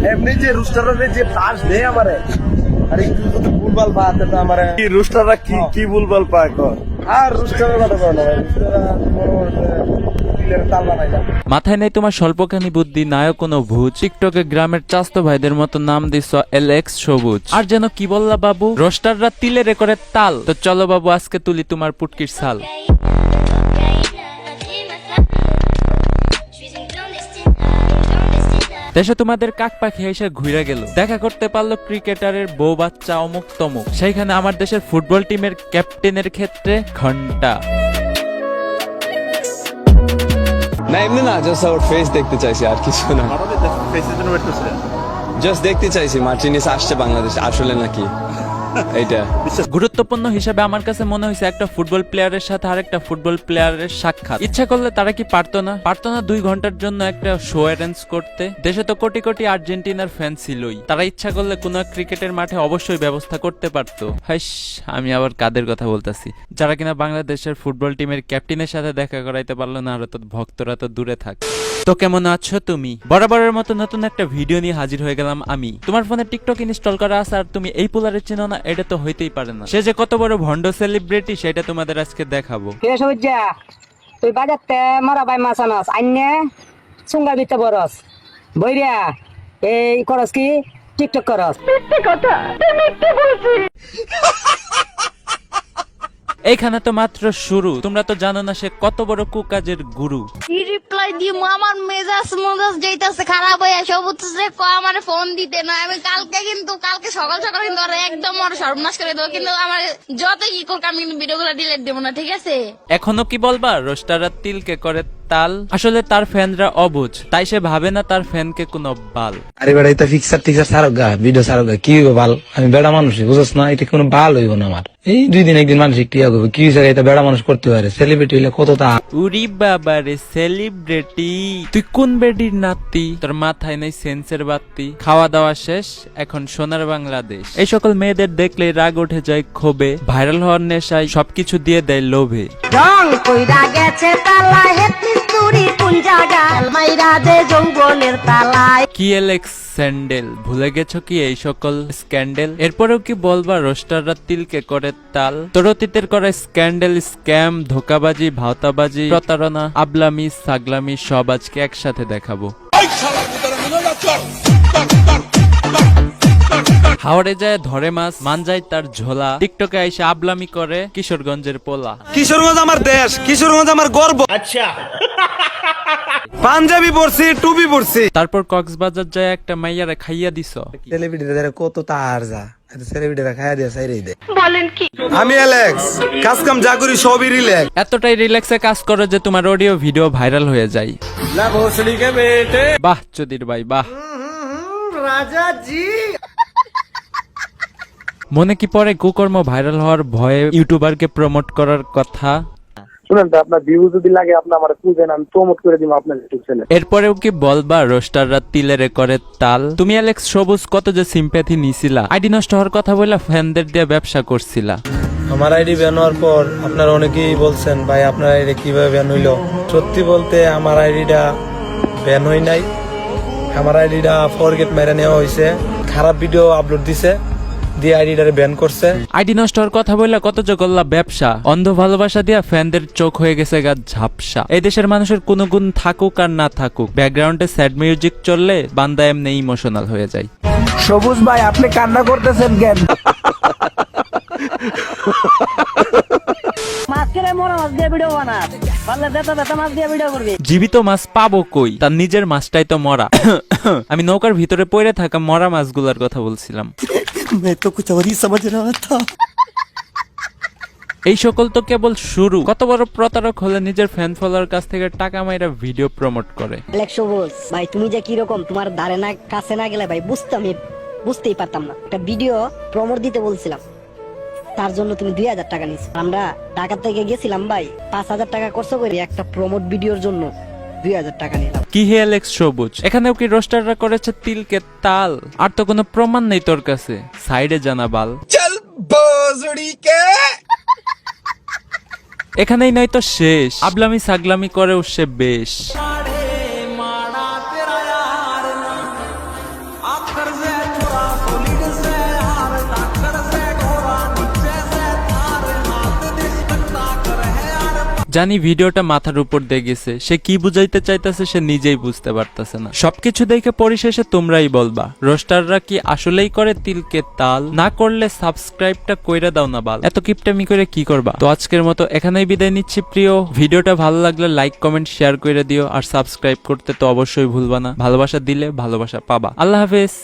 এমনি যে রুস্টাররা যে ফার্স্ট দেয় আমারে আর একটু যদি ভুলভাল পাতে তো আমারে কি রুস্টাররা কি ভুলভাল পায় কর আর রুস্টারের কথা কর না রুস্টাররা বড় বড় প্লেয়ার তাল বানায় না। মাথায় নেই তোমার স্বল্পখানি বুদ্ধি, নায়ক কোনো ভূত। টিকটকে গ্রামের চাস্তো ভাইদের মতো নাম দিছ এলএক্স সবুজ। আর যেন কি বললা বাবু, রোস্টাররা তিলে রে করে তাল। তো চলো বাবু আজকে তুলি তোমার পুটকির ছাল। দেশে তোমাদের কাক পাখি এসে ঘুরে গেল, দেখা করতে পারলো ক্রিকেটারের বউ বাচ্চা অমুক তমুক। সেইখানে আমার দেশের ফুটবল টিমের ক্যাপ্টেনের ক্ষেত্রে ঘন্টা। না এমনি না, জাস্ট ওর ফেস দেখতে চাইছি আর কিছু না। জাস্ট দেখতে চাইছি মার্টিনেজ আসছে বাংলাদেশ আসলে নাকি এইটা। গুরুত্বপূর্ণ হিসেবে আমার কাছে মনে হয়েছে একটা ফুটবল প্লেয়ারের সাথে আরেকটা ফুটবল প্লেয়ারের সাক্ষাৎ। ইচ্ছা করলে তারা কি পারতো না 2 ঘন্টার জন্য একটা শো অ্যারেঞ্জ করতে? দেশে তো কোটি কোটি আর্জেন্টিনার ফ্যান ছিলই, তারা ইচ্ছা করলে কোনো ক্রিকেটের মাঠে অবশ্যই ব্যবস্থা করতে পারতো। হাইস, আমি আবার কাদের কথা বলতেছি, যারা কিনা বাংলাদেশের ফুটবল টিমের ক্যাপ্টেনের সাথে দেখা করাইতে পারলো না, আর তো ভক্তরা তো দূরে থাক। তো কেমন আছো তুমি? বরাবরের মতো নতুন একটা ভিডিও নিয়ে হাজির হয়ে গেলাম আমি। তোমার ফোনে টিকটক ইনস্টল করা আছে আর তুমি এই পোলারে চিনো না, এটা তো হইতেই পারে না। সে যে কত বড় ভন্ড সেলিব্রিটি সেটা তোমাদের আজকে দেখাবো। তুই বাজাতে মরা ভাই মাছ আনস আইনে সুঙ্গা দিতে বরস বইরা এই করস কি টিকটক করস। মিথ্যে কথা, তুই মিথ্যে বলছিস। এইখানে তো মাত্র শুরু, তোমরা তো জানো না সে কত বড় কুকাজের গুরু। কি রিপ্লাই দিই আমার মেজাজ যাইতাছে খারাপ হয়ে সবুজ রে আমারে ফোন দিতে না। আমি কালকে সকাল কিন্তু আর একদম আর সর্বনাশ করে দেবো, কিন্তু আমার যত কি করক আমি কিন্তু ভিডিওগুলো ডিলিট দেবো না, ঠিক আছে? এখনো কি বলবা রোস্টাররা তিলকে করে তাল? আসলে তার ফ্যানরা অবুঝ, তাই সে ভাবে না তার ফ্যানকে কোনো বাল। আরে বেড়া এটা ফিক্সার টিক্সার সারক গা ভিডিও সারক গা কি হইব বাল? আমি বেড়া মানুষ বুঝছ না, এটা কোনো বাল হইব না আমার। এই 2 দিন একদিন মানসিক টিয়া করবে কি হয়েছে, এটা বেড়া মানুষ করতে পারে। সেলিব্রিটি হইলে কত তা। উরি বাবা রে সেলিব্রিটি, তুই কোন বেডির নাতি? তোর মাথায় নাই সেন্সের বাতি। খাওয়া দাওয়া শেষ, এখন সোনার বাংলাদেশ। এই সকল মেয়েদের দেখলে রাগ উঠে যায় ক্ষোভে, ভাইরাল হওয়ার নেশায় সবকিছু দিয়ে দেয় লোভে। রং কইরা গেছে তালায় হেতি চুরি কোন জায়গায় মাইরা দে যৌবনের তালায়। কি এলেক্স স্যান্ডেল, ভুলে গেছো কি এই সকল স্ক্যান্ডেল? এরপরেও কি বলবা রোস্টাররা তিলকে করে তাল? তোর অতীতের করে স্ক্যান্ডেল, স্ক্যাম, ধোকাবাজি, ভাওতাবাজি, প্রতারণা, আবলামি, সাগলামি সব আজকে একসাথে দেখাবো। হাওড়ে যায় ধরে মাছ, মান যায় তার ঝোলা। টিকটকে আইসা আবলামি করে কিশোরগঞ্জের পোলা। কিশোরগঞ্জ আমার দেশ, কিশোরগঞ্জ আমার গর্ব। আচ্ছা পাঞ্জাবি পরছি, টুপি পরছি। তারপর কক্সবাজার যায় একটা মাইয়ারে খাইয়া দিছ। সেলিব্রিটিদের কত তার যা সেলিব্রিটিরা খাইয়া দিয়ে সাইরেই দেয়। আমি অ্যালেক্স, কাজ কাম যা করি সবই রিল্যাক্স। এতটাই রিল্যাক্সে কাজ করো যে তোমার অডিও ভিডিও ভাইরাল হয়ে যায়। বাহ চোদির ভাই বাহ। মনে কি পরে কুকর্ম ভাইরাল হওয়ার ভয়ে ইউটিউবারকে প্রমোট করার কথা? শুনেন তো, আপনার ভিউ যদি লাগে আপনি আমার খুঁজেন, আমি প্রমোট করে দিব আপনার ইউটিউব চ্যানেল। এরপরেও কি বলবা রোস্টাররা তিলেরে করে তাল? তুমি অ্যালেক্স সবুজ কত যে সিম্প্যাথি নিছিলা, আইডি নষ্ট হওয়ার কথা বলে ফ্যানদের দিয়ে ব্যবসা করছিলা। আমার আইডি ব্যান হওয়ার পর আপনারা অনেকেই বলছেন ভাই আপনার আইডি কিভাবে ব্যান হইলো। সত্যি বলতে আমার আইডিটা ব্যান হয় নাই, আমার আইডিটা ফরগেট মেরে নেওয়া হয়েছে। খারাপ ভিডিও আপলোড দিছে দিয়ে আইডিটারে ব্যান করছে। আইডি নষ্ট হওয়ার কথা বললে কত যে করলা ব্যবসা, অন্ধ ভালোবাসা দিয়া ফ্যানদের চোখ হয়ে গেছে গা ঝাপসা। এই দেশের মানুষের কোনো গুণ থাকুক আর না থাকুক, ব্যাকগ্রাউন্ডে স্যাড মিউজিক চললে বান্দা এমনি ইমোশনাল হয়ে যায়। সবুজ ভাই আপনি কান্না করতেছেন কেন? মাছকে মরা মাছ দিয়ে ভিডিও বানাস, পারলে বেতা মাছ দিয়ে ভিডিও করবি। জীবিত মাছ পাবো কই, তার নিজের মাছটাই তো মরা। আমি নৌকার ভিতরে পড়ে থাকা মরা মাছগুলার কথা বলছিলাম। এই সকল তো কেবল শুরু, কত বড় প্রতারক হলে নিজের ফ্যান ফলোয়ার কাছ থেকে টাকা মাইরা ভিডিও প্রমোট করে। অ্যালেক্স সবুজ ভাই তুমি যে কি রকম, তোমার ধারে না কাছে না গেলে ভাই বুঝতেই পারতাম না। একটা ভিডিও প্রমোট দিতে বলছিলাম, তার জন্য তুমি 2000 টাকা নিছো। আমরা ঢাকা থেকে গেছিলাম ভাই, 5000 টাকা খরচ করে একটা প্রমোট ভিডিওর জন্য 2000 টাকা নিলাম। কি হে অ্যালেক্স সবুজ, এখানেও কি রোস্টাররা করেছে তিলকে তাল? আর তো কোনো প্রমাণ নেই তোর কাছে, সাইডে জানা বাল। চল বজড়ি কে এখানেই নয়তো শেষ, আবলামি সাগলামি করেও সে বেশ। জানি ভিডিওটা মাথার উপর দিয়ে গেছে, সে কি বুঝাইতে চাইতেছে সে নিজেই বুঝতে পারতেছে না। সবকিছু দেখে পরিশেষে তোমরাই বলবা রোস্টাররা কি আসলেই করে তিলকে তাল? না করলে সাবস্ক্রাইবটা কইরা দাও না বাল, এত কিপটামি করে কি করবা? তো আজকের মতো এখানেই বিদায় নিচ্ছি প্রিয়। ভিডিওটা ভালো লাগলে লাইক কমেন্ট শেয়ার করে দিও, আর সাবস্ক্রাইব করতে তো অবশ্যই ভুলবা না। ভালোবাসা দিলে ভালোবাসা পাবা। আল্লাহ হাফেজ।